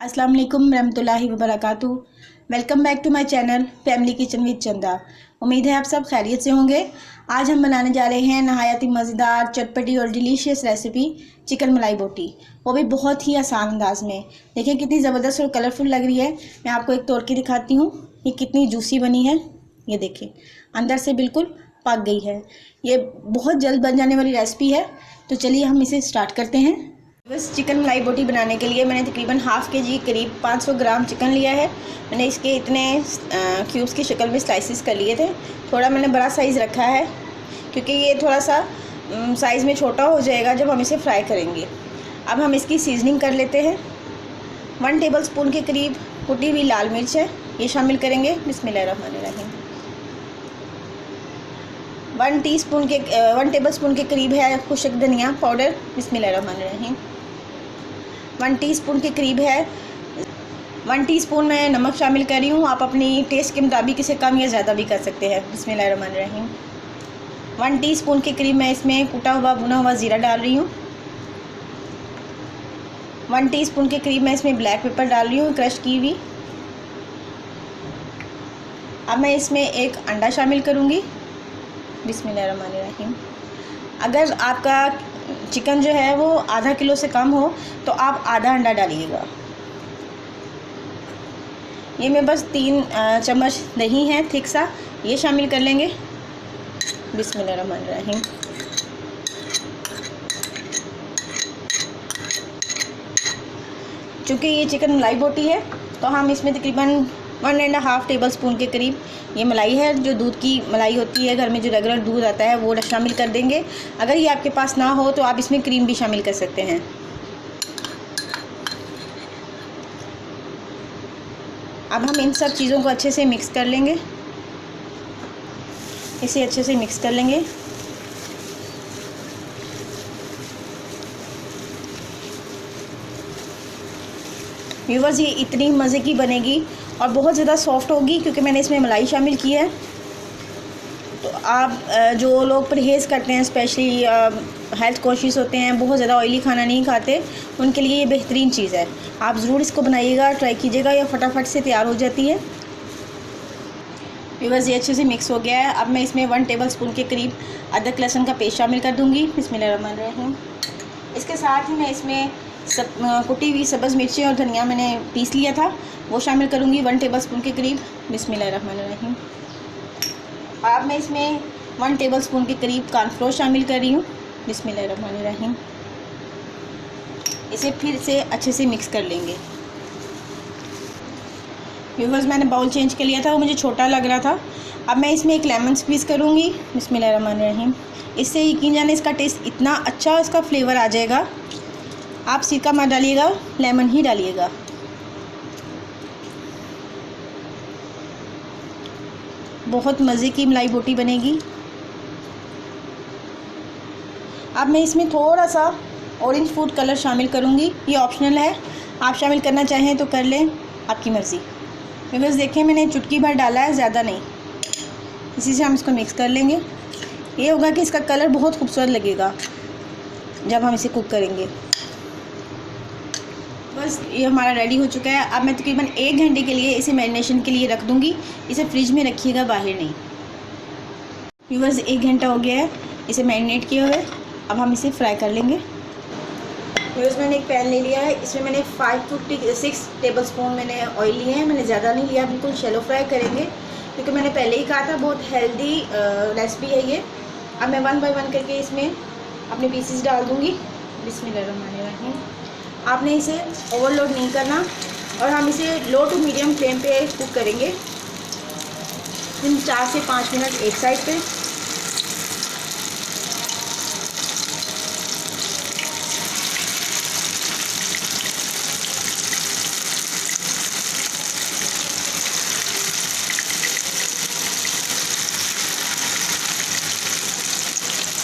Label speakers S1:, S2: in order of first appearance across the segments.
S1: अस्सलाम वालेकुम रहमतुल्लाहि व बरकातुहू। Welcome back to my channel family kitchen with Chanda. उम्मीद है आप सब खैरियत से होंगे। आज हम बनाने जा रहे हैं नहायत ही मज़ेदार, चटपटी और डिलीशियस रेसिपी चिकन मलाई बोटी, वो भी बहुत ही आसान अंदाज में। देखिए कितनी ज़बरदस्त और कलरफुल लग रही है। मैं आपको एक तोड़ के दिखाती हूँ ये कितनी जूसी बनी है। ये देखिए अंदर से बिल्कुल पक गई है। ये बहुत जल्द बन जाने वाली रेसिपी है, तो चलिए हम इसे स्टार्ट करते हैं। बस चिकन मलाई बोटी बनाने के लिए मैंने तकरीबन हाफ़ के जी करीब 500 ग्राम चिकन लिया है। मैंने इसके इतने क्यूब्स की शक्ल में स्लाइसिस कर लिए थे। थोड़ा मैंने बड़ा साइज़ रखा है क्योंकि ये थोड़ा सा साइज़ में छोटा हो जाएगा जब हम इसे फ्राई करेंगे। अब हम इसकी सीजनिंग कर लेते हैं। 1 टेबलस्पून के करीब कुटी हुई लाल मिर्च है, ये शामिल करेंगे। बिस्मिल्लाहिर्रहमानिर्रहीम। 1 टेबलस्पून के करीब है खुश्क धनिया पाउडर। बिस्मिल्लाहिर्रहमानिर्रहीम। 1 टीस्पून के करीब है 1 टीस्पून मैं नमक शामिल कर रही हूँ। आप अपनी टेस्ट के मुताबिक इसे कम या ज़्यादा भी कर सकते हैं। बिस्मिल्लाहिर्रहमानिर्रहीम। 1 टीस्पून के करीब मैं इसमें कुटा हुआ भुना हुआ ज़ीरा डाल रही हूँ। 1 टीस्पून के करीब मैं इसमें ब्लैक पेपर डाल रही हूँ, क्रश की हुई। अब मैं इसमें एक अंडा शामिल करूँगी। बिस्मिल्लाहिर्रहमानिर्रहीम। अगर आपका चिकन जो है वो आधा किलो से कम हो तो आप आधा अंडा डालिएगा। ये में बस 3 चम्मच दही है थिक सा, ये शामिल कर लेंगे। बिस्मिल्लाहिर्रहमानिर्रहीम। चूँकि ये चिकन मलाई बोटी है तो हम इसमें तकरीबन 1.5 टेबलस्पून के करीब ये मलाई है, जो दूध की मलाई होती है घर में जो रेगुलर दूध आता है वो शामिल कर देंगे। अगर ये आपके पास ना हो तो आप इसमें क्रीम भी शामिल कर सकते हैं। अब हम इन सब चीज़ों को अच्छे से मिक्स कर लेंगे। इसे अच्छे से मिक्स कर लेंगे। व्यूअर्स, ये इतनी मज़े की बनेगी और बहुत ज़्यादा सॉफ्ट होगी क्योंकि मैंने इसमें मलाई शामिल की है। तो आप जो लोग परहेज़ करते हैं, स्पेशली हेल्थ कॉन्शियस होते हैं, बहुत ज़्यादा ऑयली खाना नहीं खाते, उनके लिए ये बेहतरीन चीज़ है। आप ज़रूर इसको बनाइएगा, ट्राई कीजिएगा, या फटाफट से तैयार हो जाती है। व्यूअर्स, ये अच्छे से मिक्स हो गया है। अब मैं इसमें 1 टेबलस्पून के करीब अदरक लहसुन का पेस्ट शामिल कर दूँगी। बिस्मिल्लाहिर्रहमानिर्रहीम। इसके साथ ही मैं इसमें कुटी हुई सब्ज़ मिर्ची और धनिया मैंने पीस लिया था वो शामिल करूँगी 1 टेबलस्पून के करीब। बिस्मिल्लाहिर्रहमानिर्रहीम। अब मैं इसमें 1 टेबलस्पून के करीब कॉर्नफ्लोर शामिल कर रही हूँ। बिस्मिल्लाहिर्रहमानिर्रहीम। इसे फिर से अच्छे से मिक्स कर लेंगे। व्यूअर्स, मैंने बाउल चेंज कर लिया था, वो मुझे छोटा लग रहा था। अब मैं इसमें एक लेमन स्क्वीज़ करूँगी। बिस्मिल्लाहिर्रहमानिर्रहीम। इससे यकीन जाने इसका टेस्ट इतना अच्छा, इसका फ्लेवर आ जाएगा। आप सिरका मत डालिएगा, लेमन ही डालिएगा। बहुत मज़े की मलाई बोटी बनेगी। अब मैं इसमें थोड़ा सा ऑरेंज फूड कलर शामिल करूँगी, ये ऑप्शनल है, आप शामिल करना चाहें तो कर लें, आपकी मर्ज़ी। बस देखें मैंने चुटकी भर डाला है, ज़्यादा नहीं। इसी से हम इसको मिक्स कर लेंगे। ये होगा कि इसका कलर बहुत खूबसूरत लगेगा जब हम इसे कुक करेंगे। बस ये हमारा रेडी हो चुका है। अब मैं तकरीबन 1 घंटे के लिए इसे मैरिनेशन के लिए रख दूँगी। इसे फ्रिज में रखिएगा, बाहर नहीं। व्यूअर्स, 1 घंटा हो गया है इसे मैरिनेट किए हुए। अब हम इसे फ्राई कर लेंगे। व्यूअर्स, मैंने एक पैन ले लिया है, इसमें मैंने 5 to 6 टेबलस्पून मैंने ऑयल लिए हैं। मैंने ज़्यादा नहीं लिया, बिल्कुल शैलो फ्राई करेंगे क्योंकि मैंने पहले ही कहा था बहुत हेल्दी रेसिपी है ये। अब मैं 1 बाय 1 करके इसमें अपने पीसेस डाल दूँगी। बिस्मिल्लाहिर्रहमानिर्रहीम। आपने इसे ओवरलोड नहीं करना और हम इसे लो टू मीडियम फ्लेम पे कुक करेंगे 4 से 5 मिनट एक साइड पे।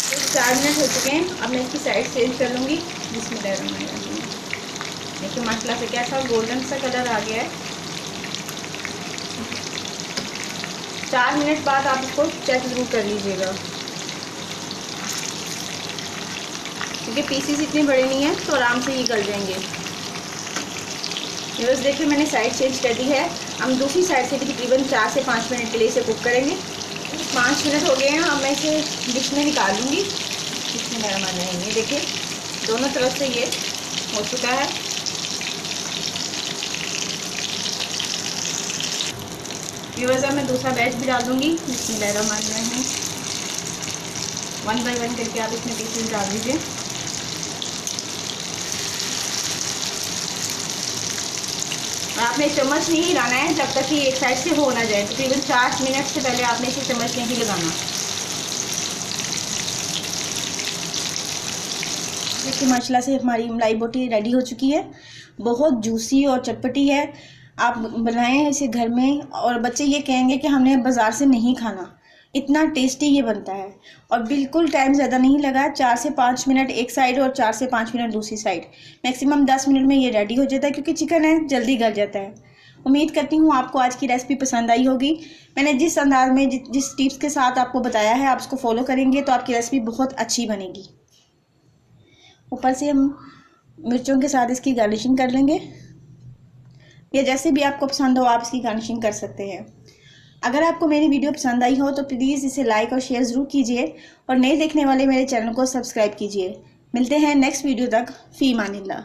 S1: तो 4 मिनट हो चुके हैं। अब मैं इसकी साइड चेंज कर लूँगी। बिस्मिल्लाहिर्रहमानिर्रहीम। देखिए माशाल्लाह से क्या था, गोल्डन सा कलर आ गया है। 4 मिनट बाद आप इसको चेक ज़रूर कर लीजिएगा क्योंकि पीसेस इतने बड़े नहीं हैं तो आराम से ही गल जाएंगे। व्यूअर्स देखिए मैंने साइड चेंज कर दी है। हम दूसरी साइड से भी तकरीबन 4 से 5 मिनट के लिए इसे कुक करेंगे। 5 मिनट हो गए हैं। अब मैं इसे डिश में निकाल लूँगी। इसमें मेरा मन है, ये देखिए दोनों तरफ से ये हो चुका है। व्यूअर्स अब मैं दूसरा बैच भी डाल दूँगी। बिस्मिल्लाहिर्रहमानिर्रहीम। 1 बाय 1 करके आप इसमें पीसेस डाल दीजिए। आपने चम्मच नहीं हिलाना है जब तक कि एक साइड से हो ना जाए। तकरीबन 4 मिनट से पहले आपने इसे चम्मच नहीं लगाना। देखिए माशाल्लाह से हमारी मलाई बोटी रेडी हो चुकी है। बहुत जूसी और चटपटी है। आप बनाएं इसे घर में और बच्चे ये कहेंगे कि हमने बाज़ार से नहीं खाना। इतना टेस्टी ये बनता है और बिल्कुल टाइम ज़्यादा नहीं लगा। 4 से 5 मिनट एक साइड और 4 से 5 मिनट दूसरी साइड। मैक्सिमम 10 मिनट में ये रेडी हो जाता है क्योंकि चिकन है, जल्दी गल जाता है। उम्मीद करती हूँ आपको आज की रेसिपी पसंद आई होगी। मैंने जिस अंदाज में जिस टिप्स के साथ आपको बताया है, आप उसको फॉलो करेंगे तो आपकी रेसिपी बहुत अच्छी बनेगी। ऊपर से हम मिर्चों के साथ इसकी गार्निशिंग कर लेंगे, या जैसे भी आपको पसंद हो आप इसकी गार्निशिंग कर सकते हैं। अगर आपको मेरी वीडियो पसंद आई हो तो प्लीज़ इसे लाइक और शेयर ज़रूर कीजिए और नए देखने वाले मेरे चैनल को सब्सक्राइब कीजिए। मिलते हैं नेक्स्ट वीडियो तक। फ़ी अमानिल्लाह।